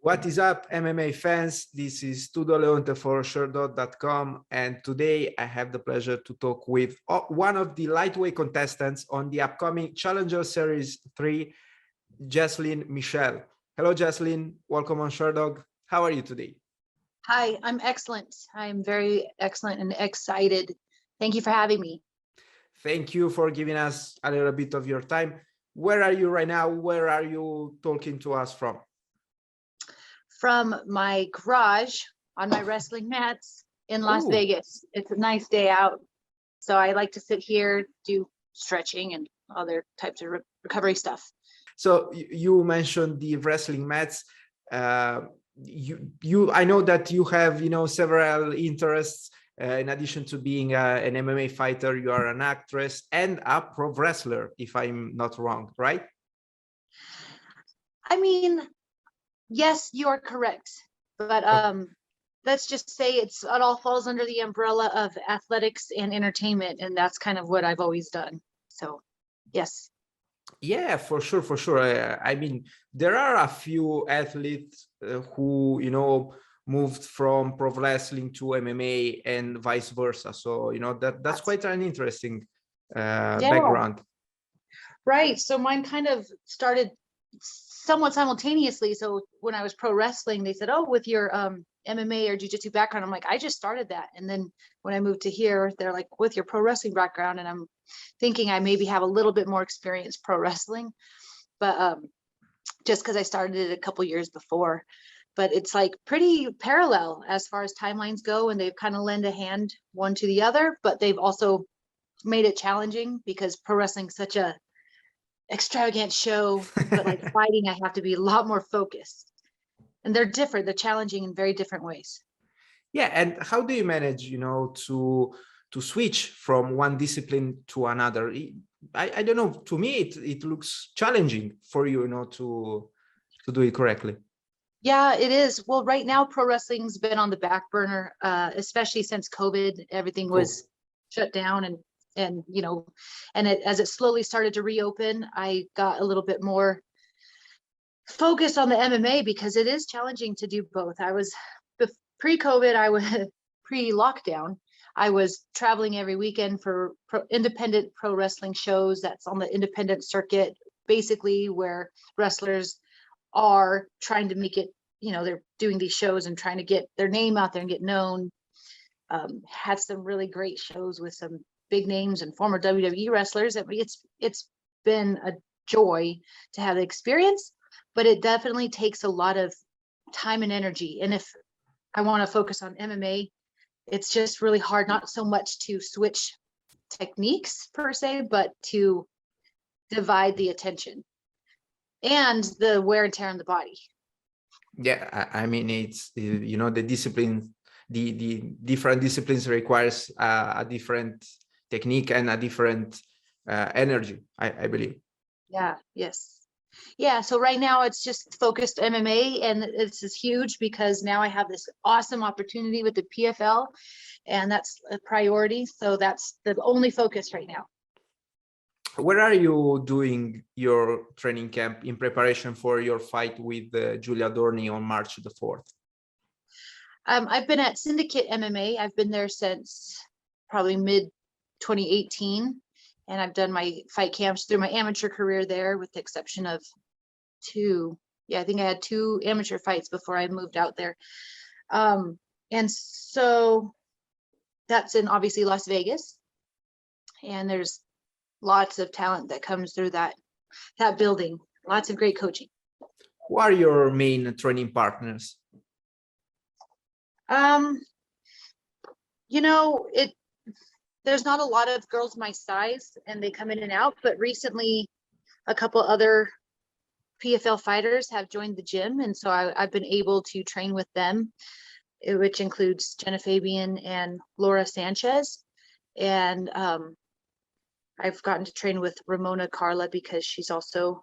What is up, MMA fans? This is Tudo Leonte for Sherdog.com, and today I have the pleasure to talk with one of the lightweight contestants on the upcoming Challenger Series 3, Jeslen Mishelle. Hello, Jeslen. Welcome on Sherdog. How are you today? Hi, I'm excellent. I'm very excellent and excited. Thank you for having me. Thank you for giving us a little bit of your time. Where are you right now? Where are you talking to us from? From my garage on my wrestling mats in Las Vegas. It's a nice day out. So I like to sit here, do stretching and other types of recovery stuff. So you mentioned the wrestling mats. I know that you have, several interests. In addition to being an MMA fighter, you are an actress and a pro wrestler, if I'm not wrong, right? I mean, yes, you are correct. But let's just say it all falls under the umbrella of athletics and entertainment. And that's kind of what I've always done. So, yes. Yeah, for sure, for sure. I mean, there are a few athletes who, moved from pro wrestling to MMA and vice versa. So, that's quite an interesting background. Right. So mine kind of started somewhat simultaneously. So when I was pro wrestling, they said, oh, with your MMA or jiu-jitsu background, I'm like, I just started that. And then when I moved to here, they're like, with your pro wrestling background. And I'm thinking I maybe have a little bit more experience pro wrestling, but just because I started it a couple years before. But it's like pretty parallel as far as timelines go, and they've kind of lend a hand one to the other, but they've also made it challenging because pro wrestling is such a extravagant show, but like fighting, I have to be a lot more focused. And they're different, they're challenging in very different ways. Yeah, and how do you manage, to switch from one discipline to another? I don't know, to me it looks challenging for you, to do it correctly. Yeah, it is. Well, right now pro wrestling's been on the back burner, especially since COVID. Everything was shut down, and as it slowly started to reopen, I got a little bit more focused on the MMA because it is challenging to do both. I was pre-COVID, I was pre-lockdown. I was traveling every weekend for independent pro wrestling shows. That's on the independent circuit, basically where wrestlers are trying to make it, they're doing these shows and trying to get their name out there and get known. Had some really great shows with some big names and former WWE wrestlers. It's been a joy to have the experience, but it definitely takes a lot of time and energy. And if I want to focus on MMA, it's just really hard, not so much to switch techniques per se, but to divide the attention and the wear and tear on the body. Yeah, I mean, it's, the discipline, the different disciplines requires a different technique and a different energy, I believe. Yeah, yes. Yeah, so right now it's just focused MMA, and this is huge because now I have this awesome opportunity with the PFL, and that's a priority. So that's the only focus right now. Where are you doing your training camp in preparation for your fight with Julia Dorny on March the 4th? I've been at Syndicate MMA. I've been there since probably mid 2018, and I've done my fight camps through my amateur career there, with the exception of two. Yeah, I think I had 2 amateur fights before I moved out there. And so that's in obviously Las Vegas, and there's lots of talent that comes through that building. Lots of great coaching. Who are your main training partners? There's not a lot of girls my size, and they come in and out, but recently a couple other PFL fighters have joined the gym, and so I've been able to train with them, which includes Jenna Fabian and Laura Sanchez. And I've gotten to train with Ramona Carla because she's also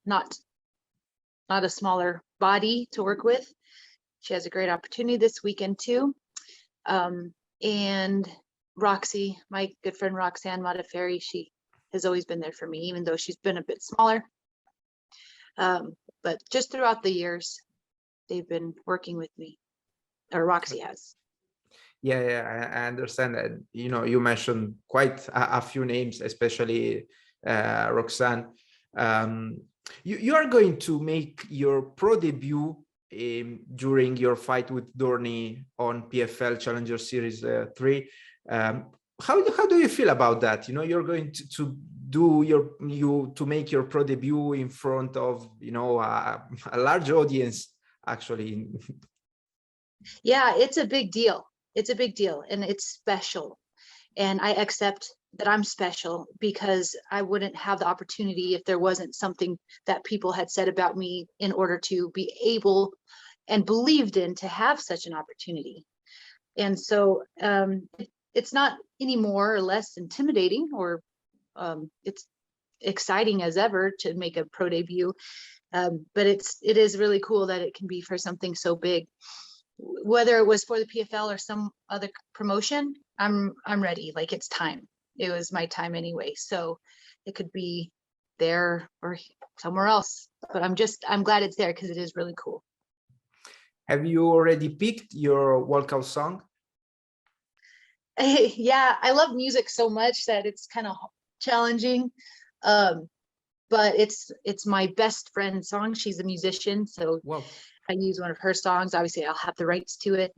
not a smaller body to work with. She has a great opportunity this weekend too. And Roxy, my good friend Roxanne Modafferi, she has always been there for me, even though she's been a bit smaller. But just throughout the years, they've been working with me, or Roxy has. Yeah, I understand that. You know, you mentioned quite a few names, especially Roxanne. Um, you are going to make your pro debut during your fight with Dorny on PFL Challenger Series 3. How do you feel about that? You know, you're going to make your pro debut in front of, you know, a large audience, actually. Yeah, it's a big deal. It's a big deal, and it's special. And I accept that I'm special because I wouldn't have the opportunity if there wasn't something that people had said about me in order to be able and believed in to have such an opportunity. And so it's not any more or less intimidating, or it's exciting as ever to make a pro debut. But it is really cool that it can be for something so big. Whether it was for the PFL or some other promotion, I'm ready. Like, it's time. It was my time anyway. So it could be there or somewhere else. But I'm glad it's there because it is really cool. Have you already picked your walkout song? Yeah, I love music so much that it's kind of challenging. But it's my best friend's song. She's a musician, so Wow. I use one of her songs. Obviously, I'll have the rights to it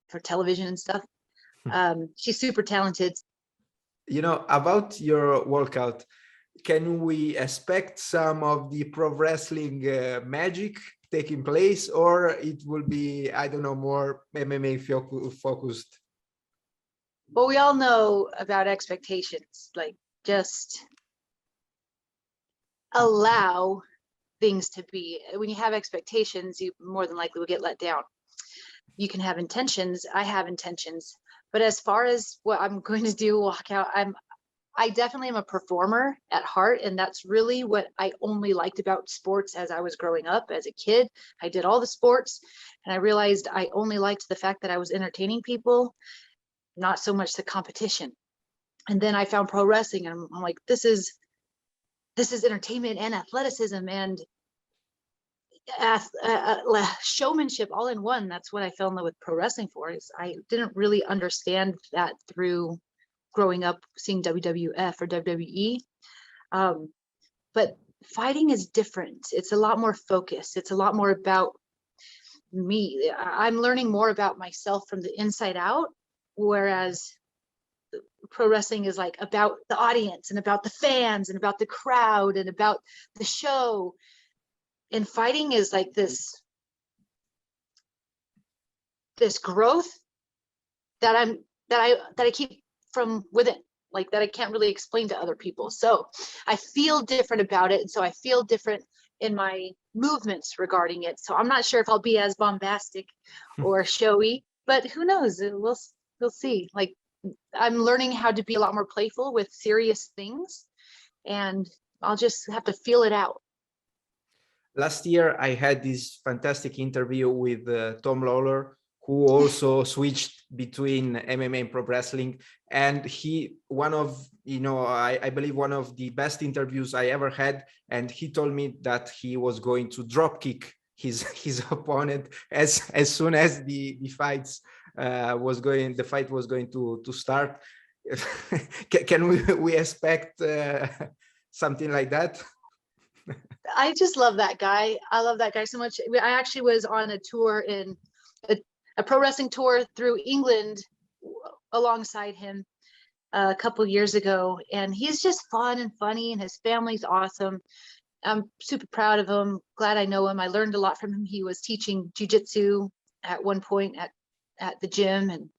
for television and stuff. She's super talented. You know, about your walkout, can we expect some of the pro wrestling magic taking place, or it will be, I don't know, more MMA focused? Well, we all know about expectations. Like, just allow things to be. When you have expectations, you more than likely will get let down. You can have intentions. I have intentions. But as far as what I'm going to do, walkout, I definitely am a performer at heart, and that's really what I only liked about sports as I was growing up. As a kid, I did all the sports, and I realized I only liked the fact that I was entertaining people, not so much the competition. And then I found pro wrestling, and I'm like, this is entertainment and athleticism and showmanship all in one. That's what I fell in love with pro wrestling for. Is I didn't really understand that through growing up seeing WWF or WWE. But fighting is different. It's a lot more focused. It's a lot more about me. I'm learning more about myself from the inside out, whereas pro wrestling is like about the audience and about the fans and about the crowd and about the show. And fighting is like this growth that I keep from within, like, that I can't really explain to other people. So I feel different about it. And so I feel different in my movements regarding it. So I'm not sure if I'll be as bombastic or showy, but who knows? We'll see. Like, I'm learning how to be a lot more playful with serious things, and I'll just have to feel it out. Last year, I had this fantastic interview with Tom Lawlor, who also switched between MMA and pro wrestling. And I believe one of the best interviews I ever had. And he told me that he was going to drop kick his opponent as soon as the fight was going to start. Can we expect something like that? I just love that guy. I love that guy so much. I actually was on a tour in a pro wrestling tour through England alongside him a couple years ago, and he's just fun and funny, and his family's awesome. I'm super proud of him. Glad I know him. I learned a lot from him. He was teaching jiu-jitsu at one point at the gym, and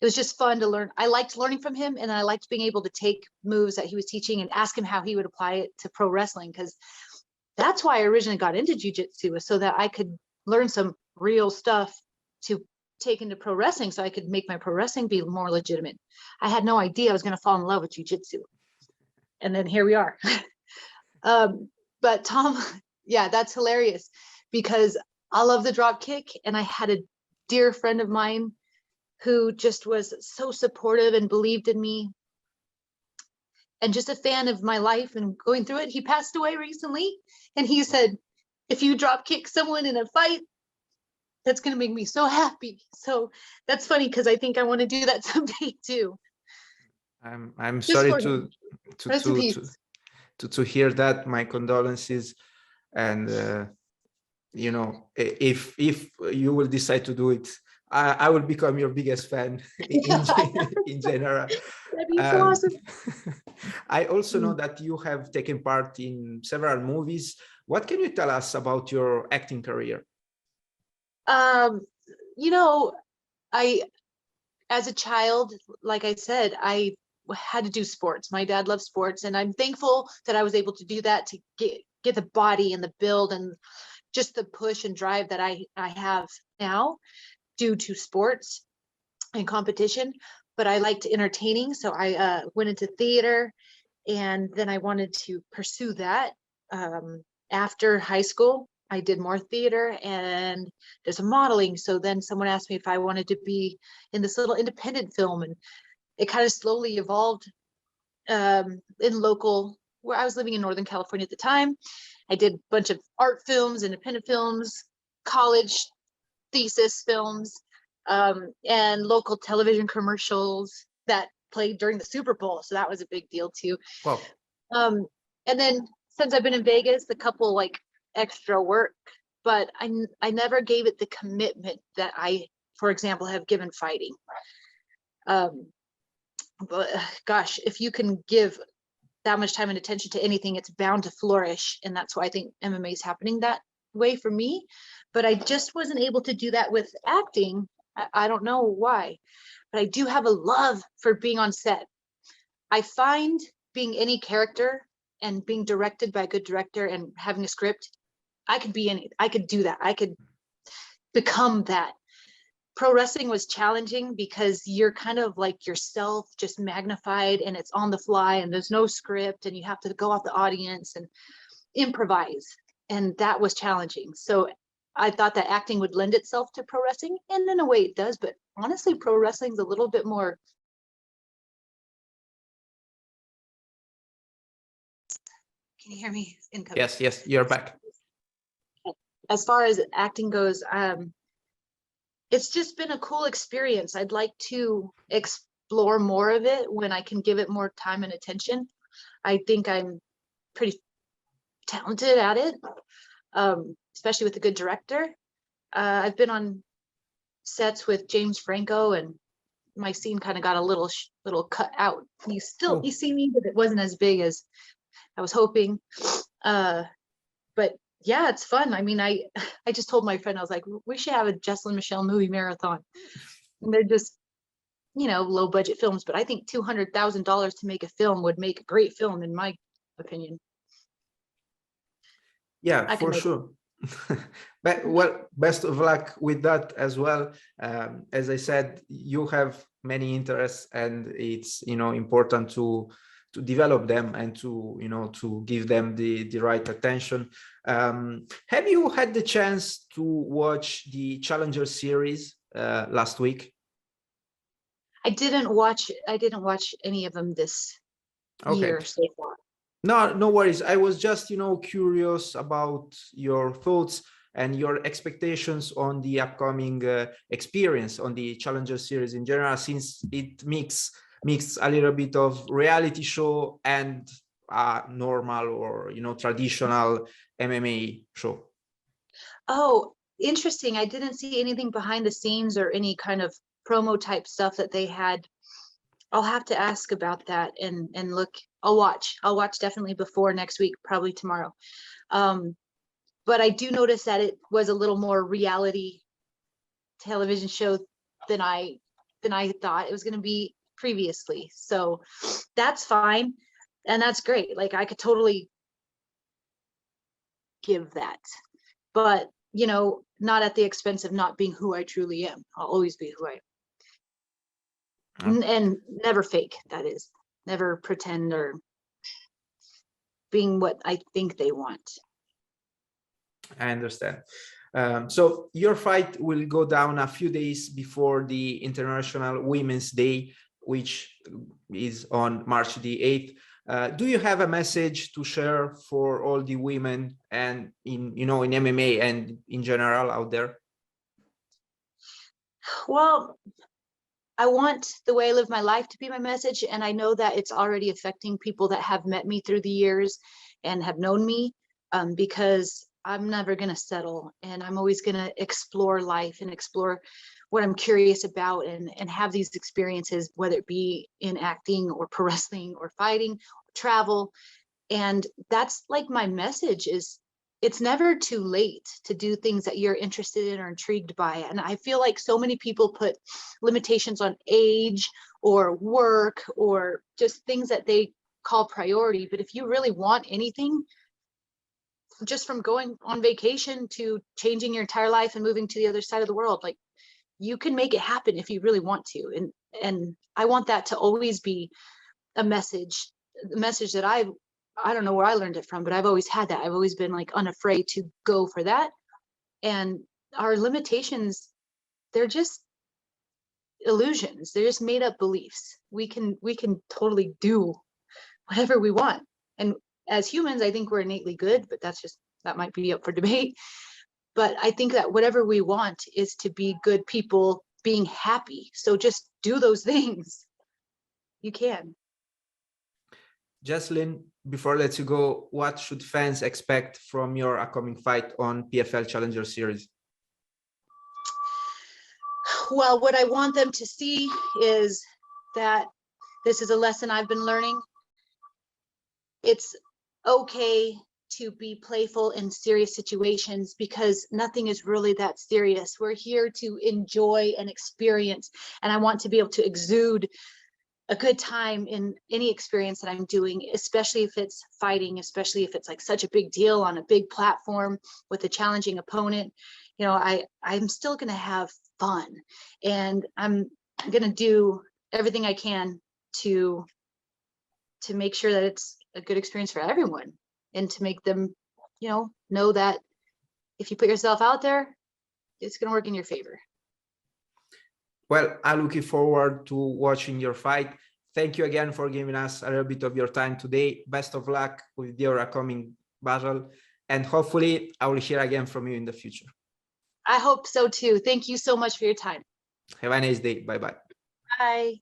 it was just fun to learn. I liked learning from him, and I liked being able to take moves that he was teaching and ask him how he would apply it to pro wrestling, because that's why I originally got into jiu-jitsu, so that I could learn some real stuff to take into pro wrestling, so I could make my pro wrestling be more legitimate. I had no idea I was going to fall in love with jiu-jitsu, and then here we are. But Tom, yeah, that's hilarious, because I love the drop kick, and I had a dear friend of mine who just was so supportive and believed in me, and just a fan of my life and going through it. He passed away recently, and he said, if you drop kick someone in a fight, That's going to make me so happy. So that's funny because I think I want to do that someday too. I'm Just sorry for him. to Rest in to peace. to hear that. My condolences, and you know, if you will decide to do it, I will become your biggest fan in general. That'd be so awesome. I also know that you have taken part in several movies. What can you tell us about your acting career? You know, as a child, like I said, I had to do sports. My dad loved sports, and I'm thankful that I was able to do that to get the body and the build and just the push and drive that I have now due to sports and competition. But I liked entertaining, so I went into theater, and then I wanted to pursue that. After high school, I did more theater and there's some modeling. So then someone asked me if I wanted to be in this little independent film, and it kind of slowly evolved in local, where I was living in Northern California at the time. I did a bunch of art films, independent films, college thesis films, and local television commercials that played during the Super Bowl. So that was a big deal too. Wow. And then since I've been in Vegas, a couple like extra work, but I never gave it the commitment that I, for example, have given fighting. But gosh, if you can give that much time and attention to anything, it's bound to flourish. And that's why I think MMA is happening that way for me. But I just wasn't able to do that with acting. I don't know why, but I do have a love for being on set. I find being any character and being directed by a good director and having a script, I could be any, I could do that. I could become that. Pro wrestling was challenging because you're kind of like yourself, just magnified, and it's on the fly and there's no script and you have to go off the audience and improvise. And that was challenging. So I thought that acting would lend itself to pro wrestling, and in a way it does, but honestly, pro wrestling is a little bit more. Can you hear me? Incoming. Yes, you're back. As far as acting goes, it's just been a cool experience. I'd like to explore more of it when I can give it more time and attention. I think I'm pretty talented at it, especially with a good director. I've been on sets with James Franco, and my scene kind of got a little cut out. You see me, but it wasn't as big as I was hoping. But yeah, it's fun. I mean, I just told my friend, I was like, we should have a Jeslen Mishelle movie marathon. And they're just, low budget films, but I think $200,000 to make a film would make a great film, in my opinion. Yeah, for sure. But well, best of luck with that as well. As I said, you have many interests, and it's important to develop them and to give them the right attention. Have you had the chance to watch the Challenger Series last week? I didn't watch any of them this year so far. No worries. I was just, curious about your thoughts and your expectations on the upcoming experience on the Challenger Series in general, since it mix a little bit of reality show and normal or traditional MMA show. Oh, interesting. I didn't see anything behind the scenes or any kind of promo type stuff that they had. I'll have to ask about that and look. I'll watch definitely before next week, probably tomorrow. But I do notice that it was a little more reality television show than I thought it was going to be previously. So that's fine. And that's great. Like, I could totally give that, but not at the expense of not being who I truly am. I'll always be who I am. And never fake, that is. Never pretend or being what I think they want. I understand. So your fight will go down a few days before the International Women's Day, which is on March the 8th. Do you have a message to share for all the women and in MMA and in general out there? Well, I want the way I live my life to be my message. And I know that it's already affecting people that have met me through the years and have known me, because I'm never going to settle, and I'm always going to explore life and explore what I'm curious about, and have these experiences, whether it be in acting or pro wrestling or fighting or travel. And that's like my message is, it's never too late to do things that you're interested in or intrigued by. And I feel like so many people put limitations on age or work or just things that they call priority. But if you really want anything, just from going on vacation to changing your entire life and moving to the other side of the world, like, you can make it happen if you really want to. And I want that to always be a message that I don't know where I learned it from, but I've always had that. I've always been like unafraid to go for that. And our limitations, they're just illusions. They're just made up beliefs. We can totally do whatever we want. And as humans, I think we're innately good, but that might be up for debate. But I think that whatever we want is to be good people being happy. So just do those things. You can. Jeslen, before I let you go, what should fans expect from your upcoming fight on PFL Challenger Series? Well, what I want them to see is that this is a lesson I've been learning. It's okay to be playful in serious situations, because nothing is really that serious. We're here to enjoy and experience, and I want to be able to exude a good time in any experience that I'm doing, especially if it's fighting, especially if it's like such a big deal on a big platform with a challenging opponent. You know, I'm still going to have fun, and I'm going to do everything I can to make sure that it's a good experience for everyone, and to make them, know that if you put yourself out there, it's going to work in your favor. Well, I'm looking forward to watching your fight. Thank you again for giving us a little bit of your time today. Best of luck with your upcoming battle, and hopefully I will hear again from you in the future. I hope so too. Thank you so much for your time. Have a nice day. Bye-bye. Bye.